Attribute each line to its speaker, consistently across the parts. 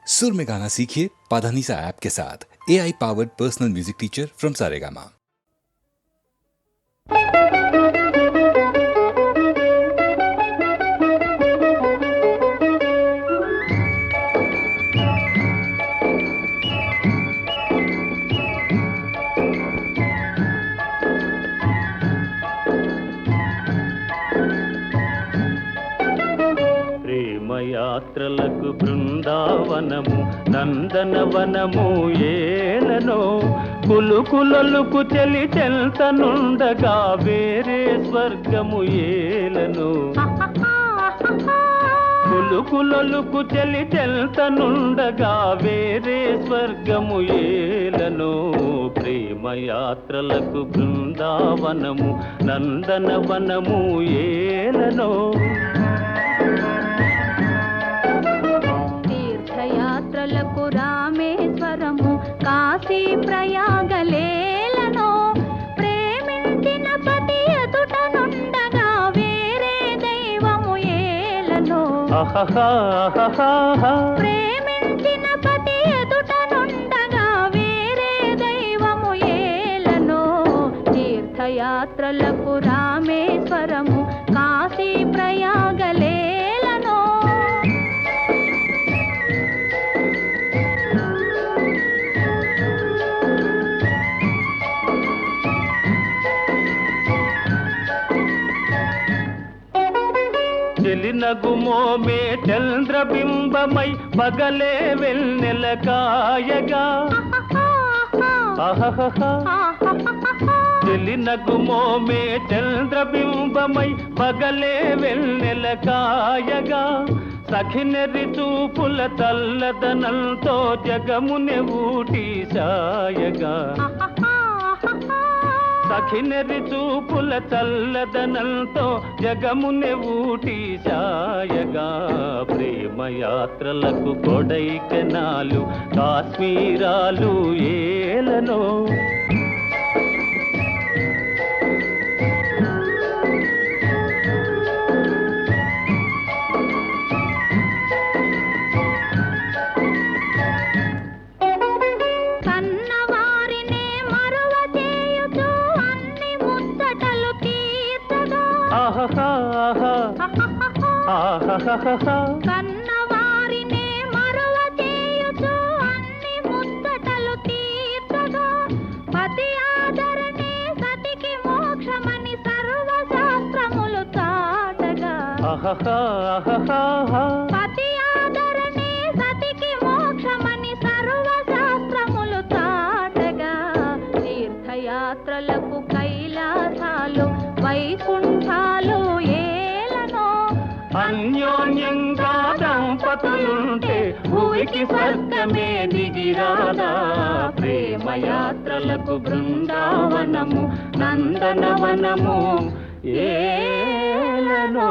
Speaker 1: सुर में गाना सीखिए पाधानीसा ऐप के साथ। AI powered personal music teacher from Saregama.
Speaker 2: యాత్రలకు బృందావనము నందనవనము ఏలనో కులుకులలుకు చెలి చెల్తనుండగా వేరే స్వర్గము ఏలనో కులుకులలుకు చెలి చెల్తనుండగా వేరే స్వర్గము ఏలనో ప్రేమయాత్రలకు బృందావనము నందనవనము ఏలనో
Speaker 3: తీర్థయాత్రలకు రామేశ్వరము కాశీ ప్రయాగలేలనో ప్రేమించిన పతి ఎదుట నుండగా వేరే దైవము ఏలనో ప్రేమించిన పతి ఎదుట నుండగా వేరే దైవము ఏలనో తీర్థయాత్రలకు రామేశ్వరము కాశీ ప్రయాగలేలనో
Speaker 2: చెలినగుమోమే చంద్రబింబమై పగలే వెన్నెల కాయగా చెలినగుమోమే చంద్రబింబమై పగలే వెన్నెల కాయగా సఖినెరి చూపుల తల్లదనంతో జగముని ఊటి సాయగా సఖినెరి చూపుల చల్లదనంతో జగముని ఊటి సాయగా ప్రేమయాత్రలకు కొడైకెనాలు కాశ్మీరాలు ఏలనో
Speaker 3: కన్నవారినే మరువ చేయుచు అన్ని ముచ్చటలు తీర్చగా పతి ఆదరణే సతికి మోక్షమని సర్వశాస్త్రములు చాటగా పతి ఆదరణే సతికి మోక్షమని సర్వశాస్త్రములు చాటగా తీర్థయాత్రలకు కైలాసాలు వైకుంఠాలు
Speaker 2: అన్యోన్యంగా దంపతులుంటే భూమికి స్వర్గమే దిగిరాదా ప్రేమయాత్రలకు బృందావనము నందనవనము ఏలనో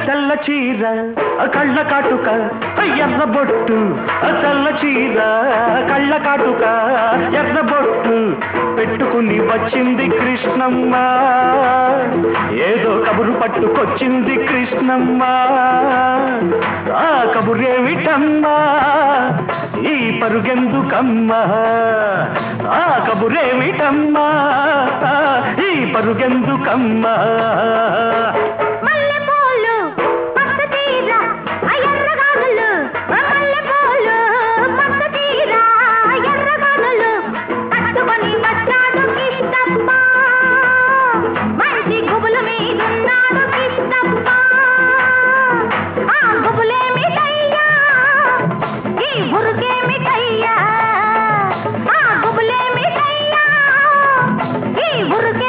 Speaker 4: తెల్ల చీర కళ్ళ కాటుక ఎర్ర బొట్టు తెల్ల చీర కళ్ళ కాటుక ఎర్ర బొట్టు పెట్టుకుని వచ్చింది కృష్ణమ్మ ఏదో కబురు పట్టుకొచ్చింది కృష్ణమ్మ ఆ కబురేమిటమ్మా ఈ పరుగెందుకమ్మా ఆ కబురేమిటమ్మా ఈ పరుగెందుకమ్మా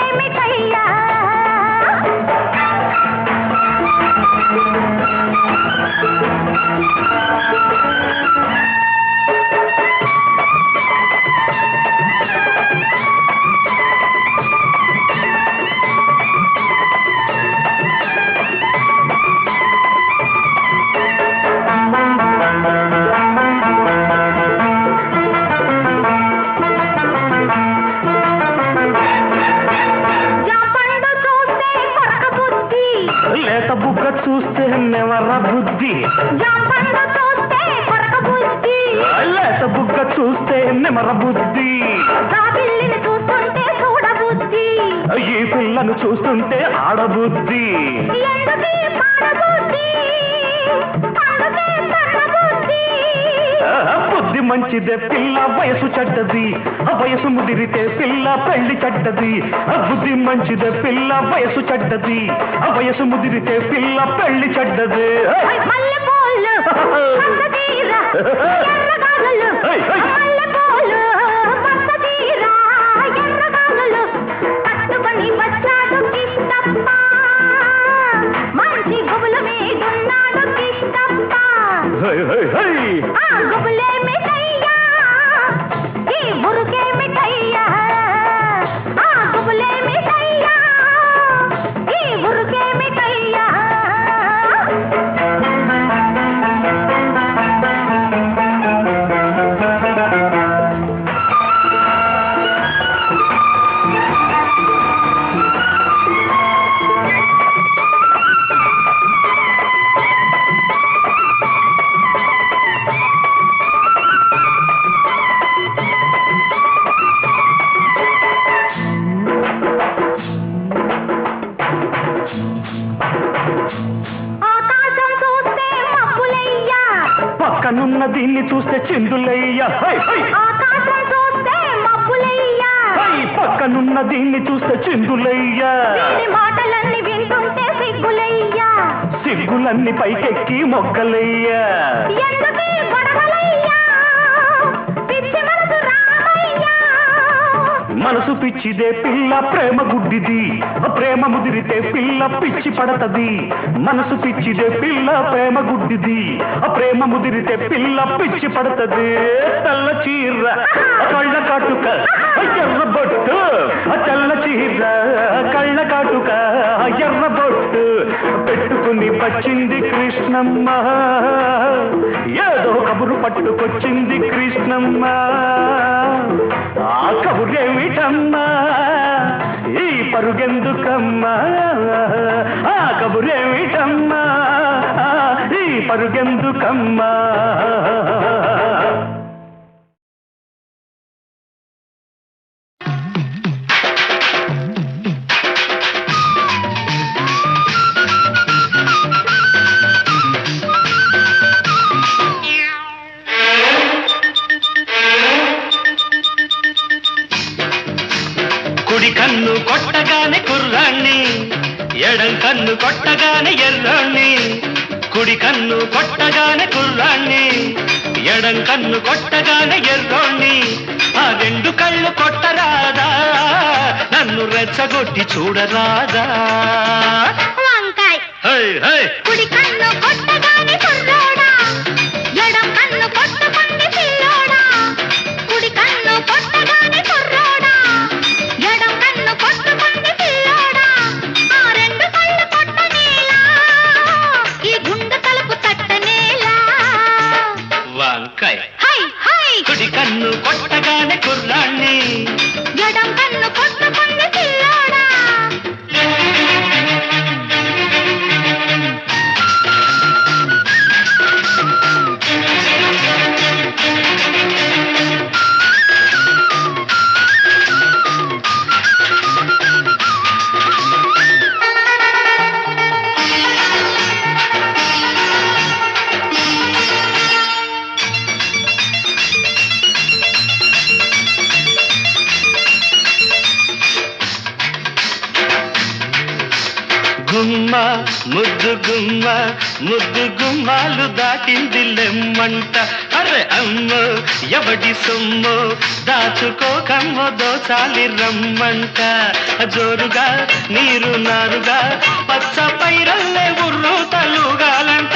Speaker 3: మిఠయ్యా
Speaker 4: బుద్ధి,
Speaker 3: జాంపండు చూస్తే కొరక బుద్ధి,
Speaker 4: లేత బుగ్గ చూస్తే నెమర బుద్ధి,
Speaker 3: జాబిల్లిని చూస్తుంటే చూడ బుద్ధి,
Speaker 4: ఈ పిల్లను చూస్తుంటే ఆడబుద్ధి.
Speaker 3: ఎందుకీ పాడ బుద్ధి, అందుకే పర్ర బుద్ధి.
Speaker 4: బుద్ధి మంచిదే పిల్ల వయసు చెడ్డది, వయసు ముదిరితే పిల్ల పెళ్లి చెడ్డది. బుద్ధి మంచిదే పిల్ల వయసు చెడ్డది, వయసు ముదిరితే పిల్ల పెళ్లి చెడ్డది.
Speaker 3: మల్లెపూలు పచ్చదీర ఎర్రగాలులు, మల్లెపూలు పచ్చదీర ఎర్రగాలులు కట్టుకొని వచ్చాడు కిష్టప్ప, మంచి గుబుల మీదున్నాడు కిష్టప్ప. ఆ గుబులే మిఠయ్యా, ఈ బురుకే మిఠయ్యా, ఆ గుబులే మిఠయ్యా, ఈ బురుకే మిఠయ్యా. ఆకాశం చూస్తే మబ్బులయ్యా,
Speaker 4: పక్కనున్న దీన్ని చూస్తే చిందులయ్యా.
Speaker 3: ఆకాశం చూస్తే మబ్బులయ్యా,
Speaker 4: పక్కనున్న దీన్ని చూస్తే చిందులయ్యా.
Speaker 3: వీడి మాటలన్నీ వింటుంటే సిగ్గులయ్యా,
Speaker 4: సిగ్గులన్నీ పైకెక్కి మొగ్గలయ్యా.
Speaker 3: ఎందుకీ గొడవలయ్యా, పిచ్చి మనసు రామయ్యా.
Speaker 4: మనసు పిచ్చిదే పిల్ల ప్రేమ గుడ్డిది, ప్రేమ ముదిరితే పిల్ల పిచ్చి పడతది. మనసు పిచ్చిదే పిల్ల ప్రేమ గుడ్డిది, ప్రేమ ముదిరితే పిల్ల పిచ్చి పడతది. తెల్ల చీర కళ్ళ కాటుక ఎర్ర బొట్టు, తెల్ల చీర కళ్ళ కాటుక ఎర్ర బొట్టు పెట్టుకుని వచ్చింది కృష్ణమ్మ, ఏదో కబురు పట్టుకొచ్చింది కృష్ణమ్మ. ఆ కబురేమిటమ్మా, ఈ పరుగెందుకమ్మా, ఆ కబురేమిటమ్మా, ఈ పరుగెందుకమ్మా. కుడి కన్ను కొట్టగానే కుర్రాణ్ణి, ఎడం కన్ను కొట్టగానే ఎర్రాణ్ణి. కుడి కన్ను కొట్టగానే కుర్రాణ్ణి, ఎడం కన్ను కొట్టగానే ఎర్రోణ్ణి. ఆ రెండు కళ్ళు కొట్టరాదా, నన్ను రెచ్చగొట్టి చూడరాదా.
Speaker 3: వంకాయ్ కుడి కన్ను కొట్టగానే కుర్రోడా, ఎడం కన్ను కొట్టుకుంది పిల్లోడా. కుడి కన్ను కొట్టగానే కుర్రోడా, ఎడం కన్ను కొట్టుకుంది పిల్లోడా. ఆ రెండు కళ్ళు కొట్టనేలా, ఈ గుండె తలుపు తట్టనేలా.
Speaker 4: వంకాయ
Speaker 3: హై హై
Speaker 4: కుడి కన్ను కొట్టగానే కుర్రాణ్ణి,
Speaker 3: ఎడం కన్ను కొట్టుకుంది పిల్లోడా.
Speaker 4: గుమ్మ ముద్దు గుమ్మ, ముద్దు గుమ్మాలు దాటింది లెమ్మంట. అరే అమ్మో ఎవడి సొమ్ము, దాచుకోకమ్మ దోచాలి రమ్మంట. జోరుగా నీరు నారుగా పచ్చ పైరల్లే ఉర్రు తలుగాలంట.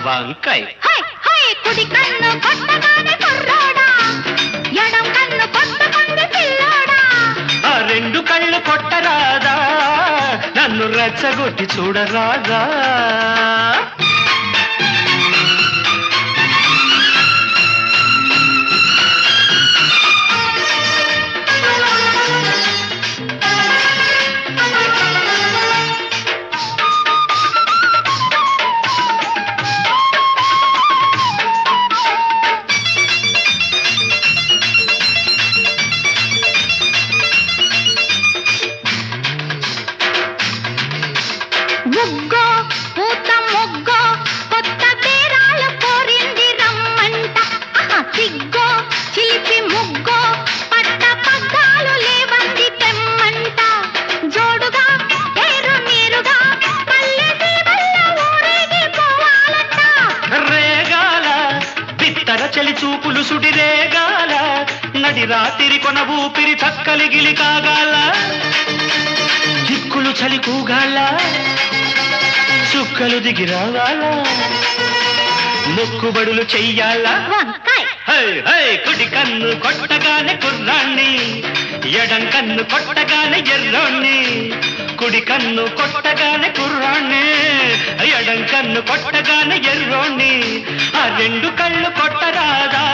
Speaker 4: వంకాయ
Speaker 3: కుడి కన్ను కొట్టగానే కుర్రోడా, ఎడం కన్ను కొట్టుకుంది పిల్లోడా.
Speaker 4: అరే రెండు కళ్ళు కొట్టరాదా నన్ను రెచ్చగొట్టి చూడరాదా
Speaker 3: ముగ్గో పూత ముగ్గో కొత్త బేరాలు కోరింది రమ్మంట సిగ్గో చిలిపి ముగ్గో పట్ట పగ్గాలు లేవంది తెమ్మంట జోడుగా ఏరు నీరుగా పల్లె సీమల్లో ఊరేగి పోవాలంట
Speaker 4: రేగాల బిత్తర చలి చూపులు సుడి రేగాల నడి రాత్రి కొన ఊపిరి చక్కలిగిలి కాగాల చిక్కులు చలి కూగాల చుక్కలు దిగి రావాలా మొక్కుబడులు చెయ్యాలా
Speaker 3: వంకాయ్
Speaker 4: హై హై కుడి కన్ను కొట్టగానే కుర్రాణ్ణి ఎడం కన్ను కొట్టగానే ఎర్రోణ్ణి కుడి కన్ను కొట్టగానే కుర్రాణ్ణి ఎడం కన్ను కొట్టగానే ఎర్రోణ్ణి ఆ రెండు కళ్ళు కొట్టరాదా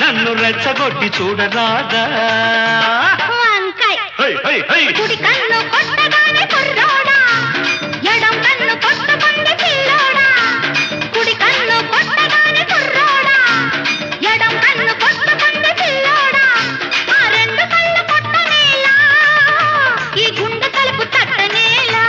Speaker 4: నన్ను రెచ్చగొట్టి చూడరాదా
Speaker 3: వంకాయ్
Speaker 4: హై హై హై
Speaker 3: కుడి కన్ను కొట్టగానే కుర్రోడా ఎడం కన్ను కొట్టుకుంది పిల్లోడా కుడి కన్ను కొట్టగానే కుర్రోడా ఎడం కన్ను కొట్టుకుంది పిల్లోడా ఆ రెండు కళ్ళు కొట్టనేలా ఈ గుండె తలుపు తట్టనేలా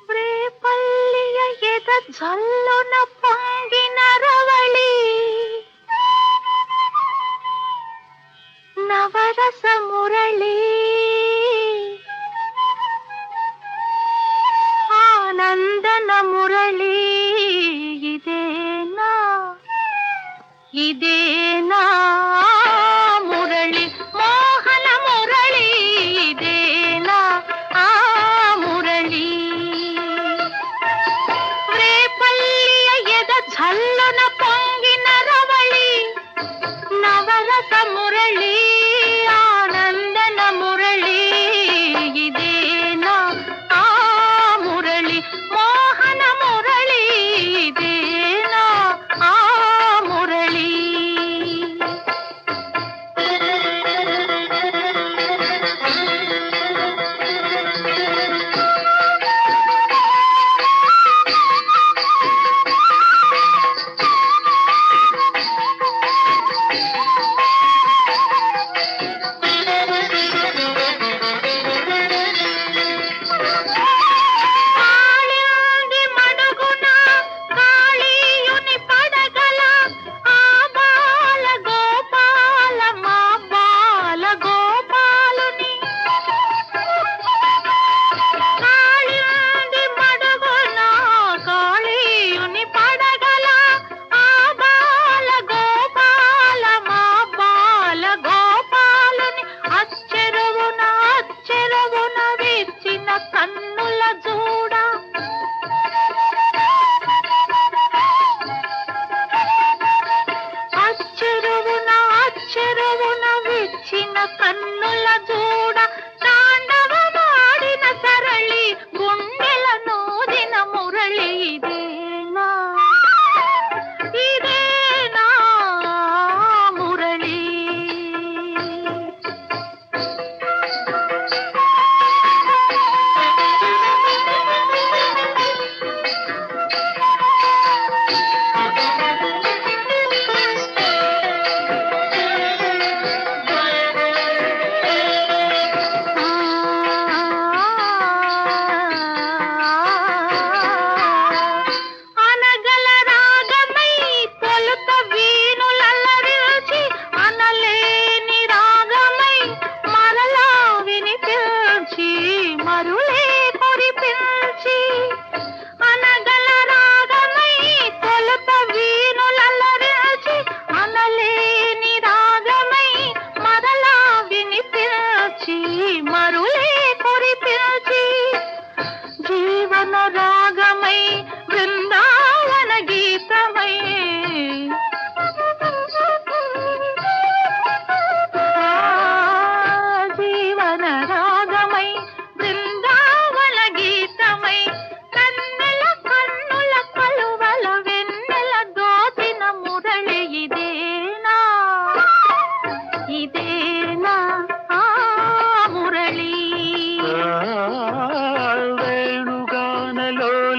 Speaker 3: రేపల్లియ ఎద జల్లున పొంగిన రవళి నవరస మురళి ఆనందన మురళి ఇదేనా ఇదేనా మురళి మోహన మురళి ఇదేనా ఆ మురళి రేపల్లియ ఎద జల్లున పొంగిన రవళి నవరస మురళి ఆనందన మురళి ఇదేనా ఆ మురళి మోహన మురళి ఇదేనా ఆ మురళి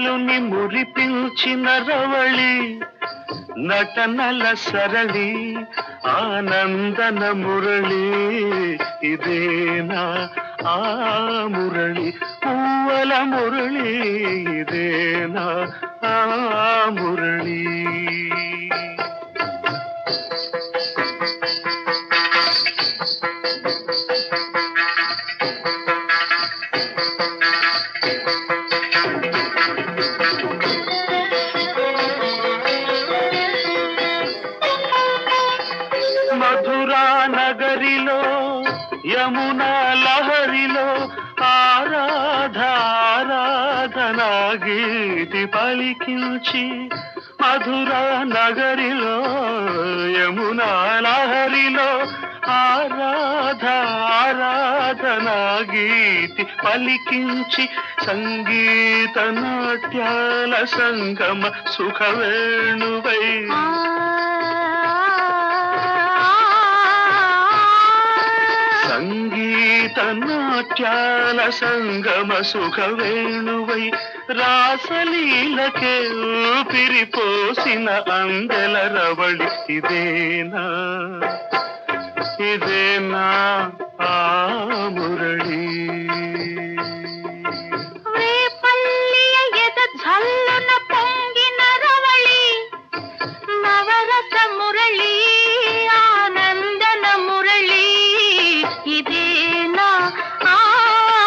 Speaker 4: శ్రోతలుని మురిపించిన రవళి నటనల సరళి ఆనందన మురళి ఇదేనా ఆ మురళి పువ్వల మురళి ఇదేనా ఆ మురళి మధురా నగరిలో యమునా లహరిలో ఆరాధనా గీతి పలికించి మధురా నగరిలో యమునా లహరిలో ఆరాధనా గీతి పలికించి సంగీత నాట్యాల సంగమ సుఖవేణువై సంగీత నాట్యాల సంగమ సుఖవేణువై రాసలీలకే ఊపిరిపోసిన అందెల రవళి ఇదేనా ఇదేనా ఆ మురళి
Speaker 3: రేపల్లియ ఎద ఝల్లున పొంగిన రవళి నవరస మురళి ఆనందన మురళి ఇదేనా ఆ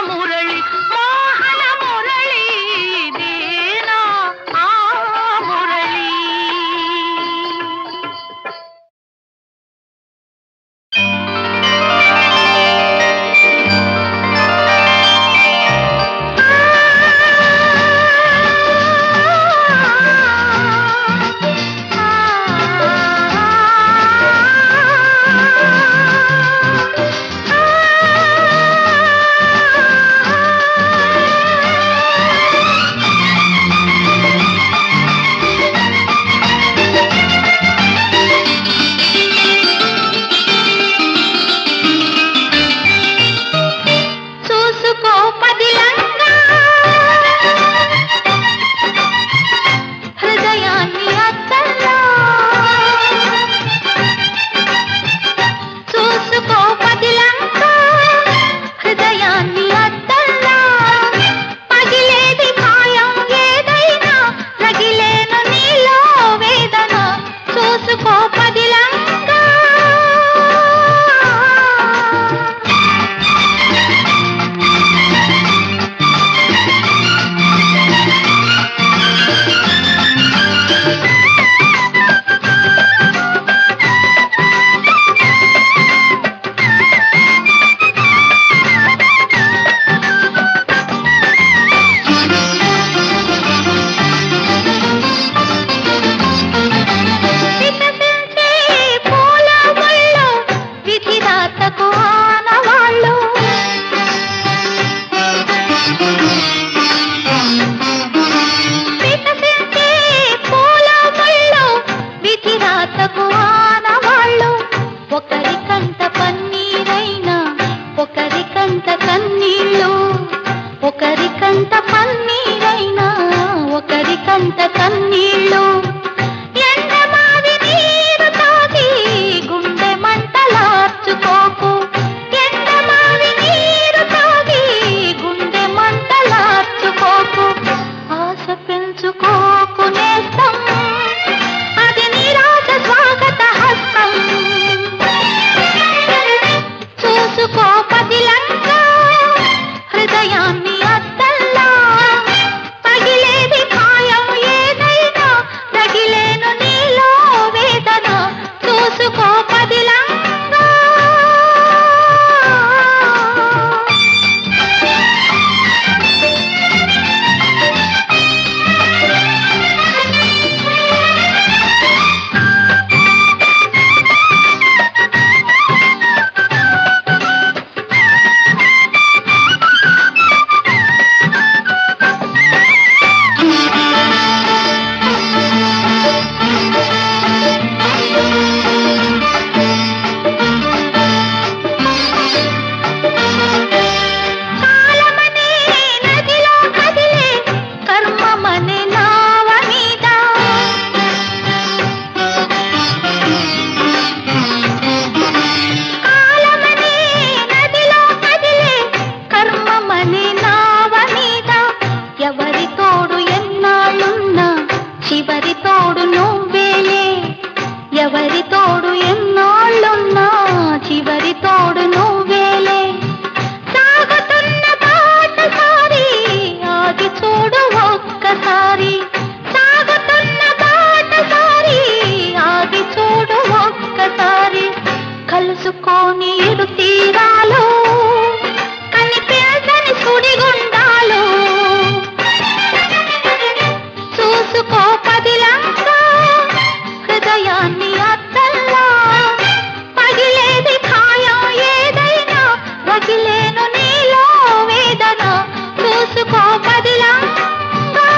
Speaker 3: మురళి మోహన మురళి ఇదేనా ఆ మురళి కర్మమనే నావ మీద కాలమనే నదిలో కదిలే కర్మమనే నావ మీద ఎవరి తోడు ఎన్నాళ్ళున్నా చివరి తోడు నువ్వేలే ఎవరి తోడు ఎన్నాళ్ళున్నా చివరి తోడు నువ్వేలే సాగుతున్న బాటసారి ఆగి చూడు ఒక్కసారి సాగుతున్న బాటసారి ఆగి చూడు ఒక్కసారి కలుసుకొని ఇరు తీరాలు కనిపించని సుడిగుండాలు చూసుకో పదిలంగా హృదయాన్ని అద్దల్లా పగిలేది ఖాయం ఏదైనా రగిలేను నీలో వేదన చూసుకో పదిలంగా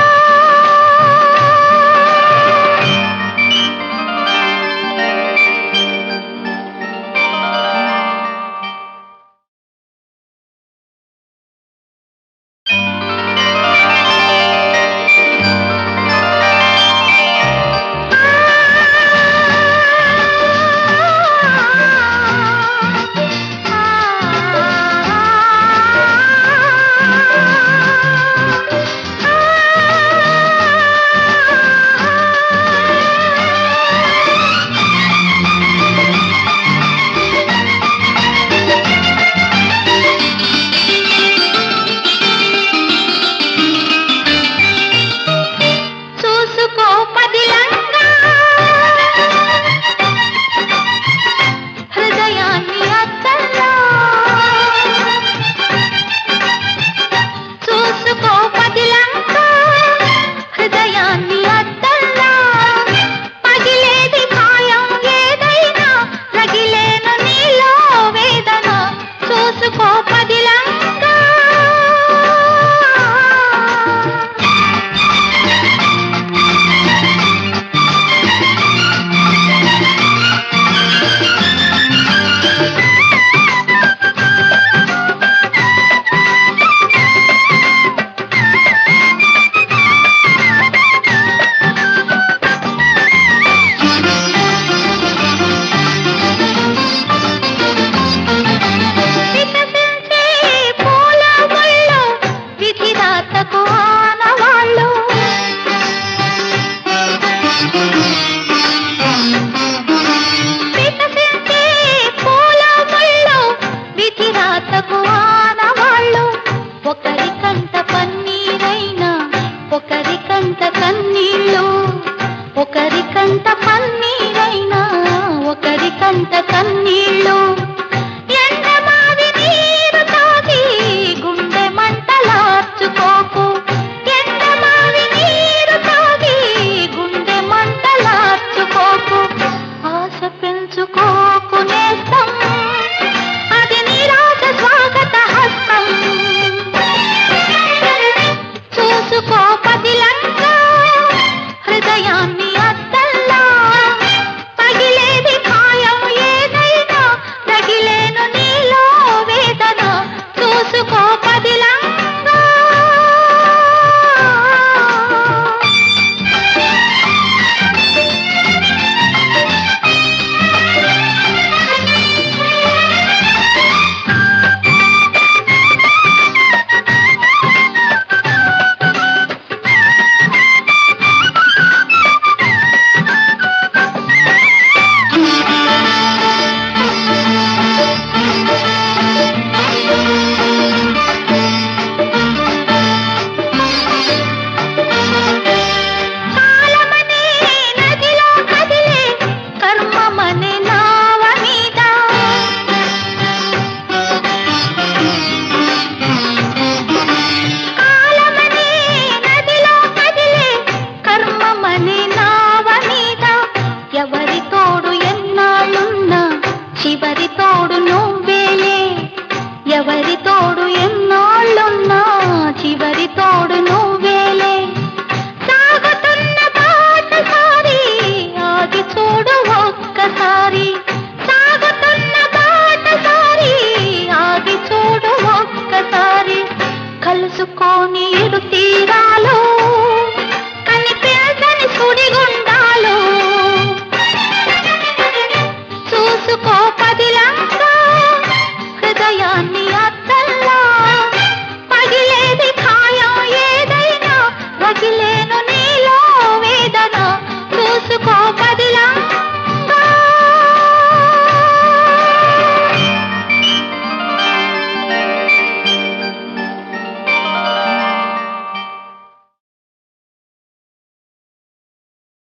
Speaker 3: చూసుకో పదిలంగా హృదయాన్ని అద్దల్లా చూసుకో పదిలంగా హృదయాన్ని అద్దల్లా పగిలేది ఖాయం ఏదైనా రగిలేను నీలో వేదన చూసుకో పదిలంగా వికసించే పూల ముళ్ళు విధిరాతకు ఆనవాళ్ళు వికసించే పూల ముళ్ళు విధిరాతకు ఆనవాళ్ళు ఒకరి కంట పన్నీరైనా ఒకరి కంట కన్నీళ్ళు ఒకరి కంట పన్నీరైనా ఒకరి కంట కన్నీళ్ళు